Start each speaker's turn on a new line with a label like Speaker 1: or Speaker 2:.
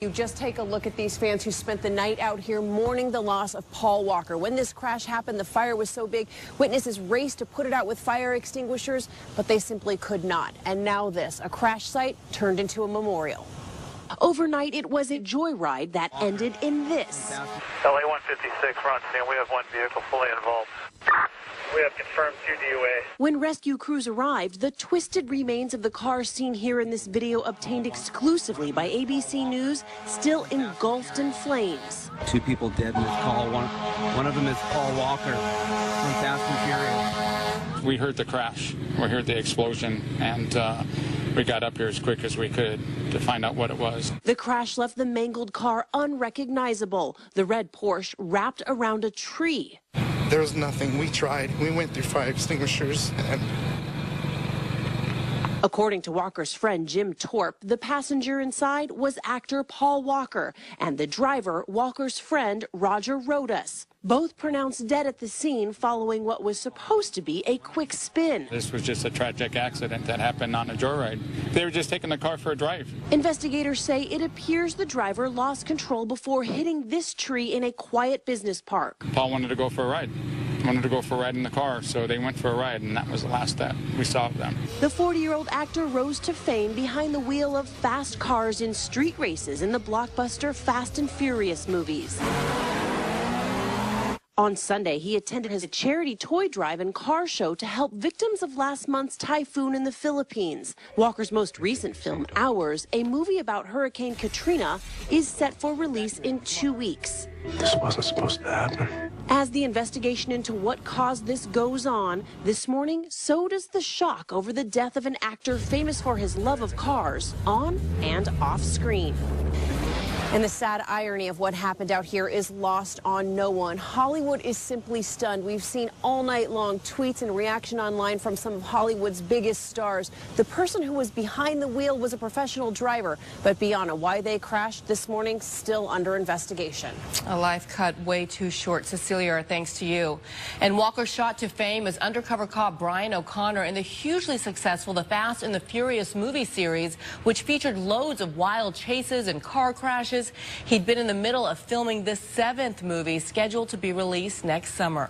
Speaker 1: You just take a look at these fans who spent the night out here mourning the loss of Paul Walker. When this crash happened, the fire was so big, witnesses raced to put it out with fire extinguishers, but they simply could not. And now this, a crash site turned into a memorial. Overnight, it was a joyride that ended in this.
Speaker 2: LA 156, front scene. We have one vehicle fully involved. We have confirmed 2 DOA.
Speaker 1: When rescue crews arrived, the twisted remains of the car seen here in this video, obtained exclusively by ABC News, still engulfed in flames.
Speaker 3: 2 people dead in this call. One of them is Paul Walker from Fast and Furious.
Speaker 4: We heard the crash, we heard the explosion, and we got up here as quick as we could to find out what it was.
Speaker 1: The crash left the mangled car unrecognizable, the red Porsche wrapped around a tree.
Speaker 5: There was nothing. We tried. We went through fire extinguishers.
Speaker 1: According to Walker's friend Jim Torp, the passenger inside was actor Paul Walker and the driver, Walker's friend Roger Rodas. Both pronounced dead at the scene following what was supposed to be a quick spin.
Speaker 4: This was just a tragic accident that happened on a joyride. They were just taking the car for a drive.
Speaker 1: Investigators say it appears the driver lost control before hitting this tree in a quiet business park.
Speaker 4: Paul wanted to go for a ride. Wanted to go for a ride in the car, so they went for a ride, and that was the last that we saw of them.
Speaker 1: The 40-year-old actor rose to fame behind the wheel of fast cars in street races in the blockbuster Fast and Furious movies. On Sunday, he attended his charity toy drive and car show to help victims of last month's typhoon in the Philippines. Walker's most recent film, Hours, a movie about Hurricane Katrina, is set for release in 2 weeks.
Speaker 5: This wasn't supposed to happen.
Speaker 1: As the investigation into what caused this goes on, this morning, so does the shock over the death of an actor famous for his love of cars, on and off screen. And the sad irony of what happened out here is lost on no one. Hollywood is simply stunned. We've seen all night long tweets and reaction online from some of Hollywood's biggest stars. The person who was behind the wheel was a professional driver, but beyond why they crashed this morning, still under investigation.
Speaker 6: A life cut way too short. Cecilia, our thanks to you. And Walker shot to fame as undercover cop Brian O'Connor in the hugely successful The Fast and the Furious movie series, which featured loads of wild chases and car crashes. He'd been in the middle of filming the 7th movie, scheduled to be released next summer.